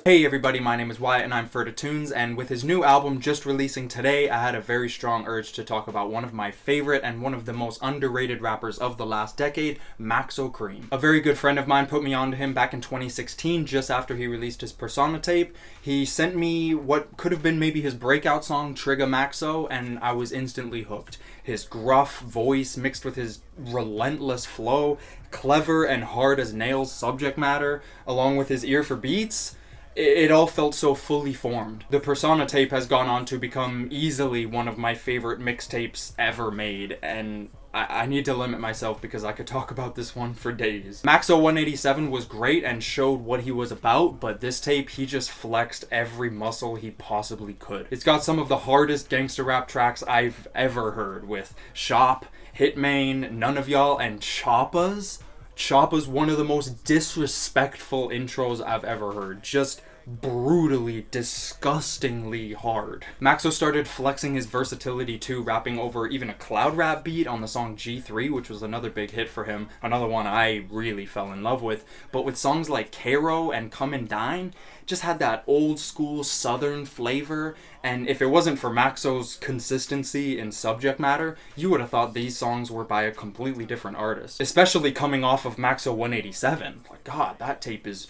Hey everybody, my name is Wyatt and I'm Ferda Tunes, and with his new album just releasing today, I had a very strong urge to talk about one of my favorite and one of the most underrated rappers of the last decade, Maxo Kream. A very good friend of mine put me onto him back in 2016, just after he released his Persona tape. He sent me what could have been maybe his breakout song, Trigga Maxo, and I was instantly hooked. His gruff voice mixed with his relentless flow, clever and hard as nails subject matter, along with his ear for beats, it all felt so fully formed. The Persona tape has gone on to become easily one of my favorite mixtapes ever made, and I need to limit myself because I could talk about this one for days. Maxo 187 was great and showed what he was about, but this tape, he just flexed every muscle he possibly could. It's got some of the hardest gangster rap tracks I've ever heard, with Shop, Hitmain, None of Y'all, and Choppa's. Choppa's one of the most disrespectful intros I've ever heard. Just brutally, disgustingly hard. Maxo started flexing his versatility too, rapping over even a cloud rap beat on the song G3, which was another big hit for him, another one I really fell in love with. But with songs like Cairo and Come and Dine, just had that old school southern flavor, and if it wasn't for Maxo's consistency in subject matter, you would have thought these songs were by a completely different artist. Especially coming off of Maxo 187. Like, God, that tape is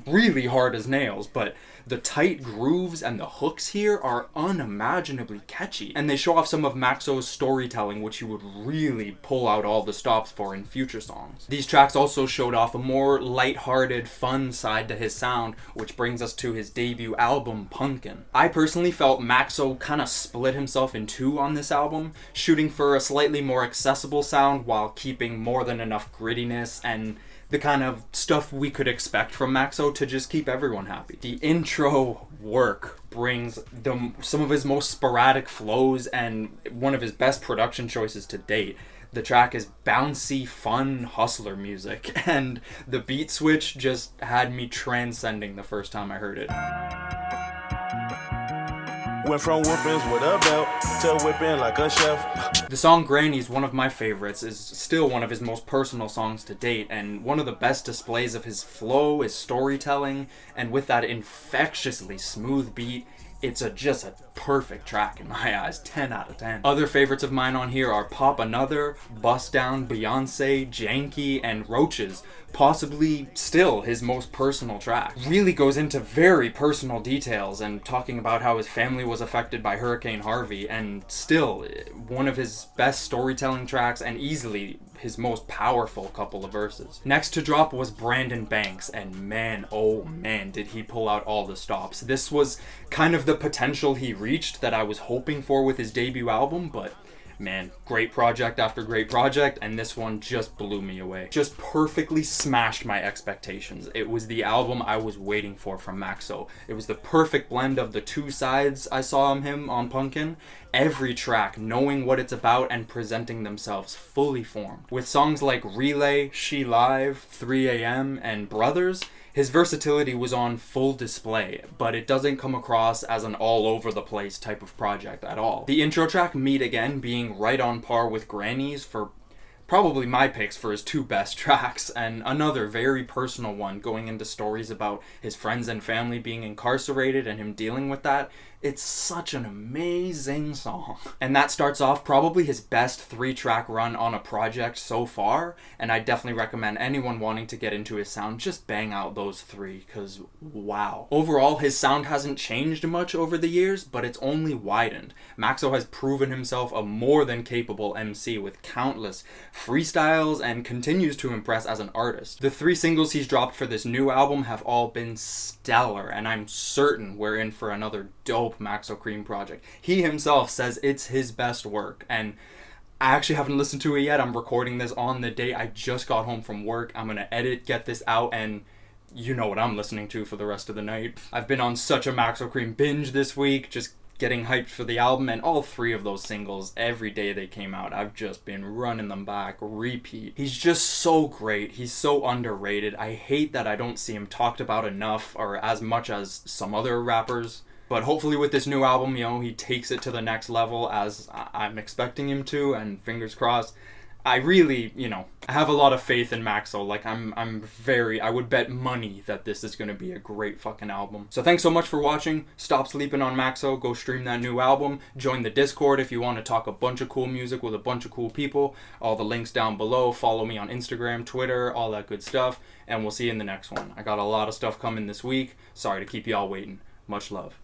really hard as nails, but the tight grooves and the hooks here are unimaginably catchy, and they show off some of Maxo's storytelling, which he would really pull out all the stops for in future songs. These tracks also showed off a more light-hearted, fun side to his sound, which brings us to his debut album, Punkin. I personally felt Maxo kind of split himself in two on this album, shooting for a slightly more accessible sound while keeping more than enough grittiness and the kind of stuff we could expect from Maxo to just keep everyone happy. The intro work brings some of his most sporadic flows and one of his best production choices to date. The track is bouncy, fun, hustler music, and the beat switch just had me transcending the first time I heard it. Went from whoopings with a belt to whipping like a chef. The song Granny's one of my favorites, is still one of his most personal songs to date, and one of the best displays of his flow, his storytelling, and with that infectiously smooth beat, it's just a perfect track in my eyes, 10 out of 10. Other favorites of mine on here are Pop Another, Bust Down, Beyonce, Janky, and Roaches, possibly still his most personal track. Really goes into very personal details and talking about how his family was affected by Hurricane Harvey, and still one of his best storytelling tracks and easily his most powerful couple of verses. Next to drop was Brandon Banks, and man, oh man, did he pull out all the stops. This was kind of the potential he reached that I was hoping for with his debut album, but man, great project after great project, and this one just blew me away. Just perfectly smashed my expectations. It was the album I was waiting for from Maxo. It was the perfect blend of the two sides I saw him on Punkin. Every track knowing what it's about and presenting themselves fully formed. With songs like Relay, She Live, 3 AM, and Brothers, his versatility was on full display, but it doesn't come across as an all-over-the-place type of project at all. The intro track, Meet Again, being right on par with Granny's for probably my picks for his two best tracks, and another very personal one going into stories about his friends and family being incarcerated and him dealing with that. It's such an amazing song. And that starts off probably his best 3-track run on a project so far, and I definitely recommend anyone wanting to get into his sound just bang out those 3, because wow. Overall, his sound hasn't changed much over the years, but it's only widened. Maxo has proven himself a more than capable MC with countless freestyles and continues to impress as an artist. The 3 singles he's dropped for this new album have all been stellar, and I'm certain we're in for another dope Maxo Kream project. He himself says it's his best work, and I actually haven't listened to it yet. I'm recording this on the day I just got home from work. I'm gonna edit, get this out, and you know what I'm listening to for the rest of the night. I've been on such a Maxo Kream binge this week, just getting hyped for the album, and all 3 of those singles, every day they came out, I've just been running them back, repeat. He's just so great. He's so underrated. I hate that I don't see him talked about enough or as much as some other rappers. But hopefully with this new album, he takes it to the next level as I'm expecting him to, and fingers crossed. I really, I have a lot of faith in Maxo. Like, I would bet money that this is going to be a great fucking album. So thanks so much for watching. Stop sleeping on Maxo. Go stream that new album. Join the Discord if you want to talk a bunch of cool music with a bunch of cool people. All the links down below. Follow me on Instagram, Twitter, all that good stuff. And we'll see you in the next one. I got a lot of stuff coming this week. Sorry to keep y'all waiting. Much love.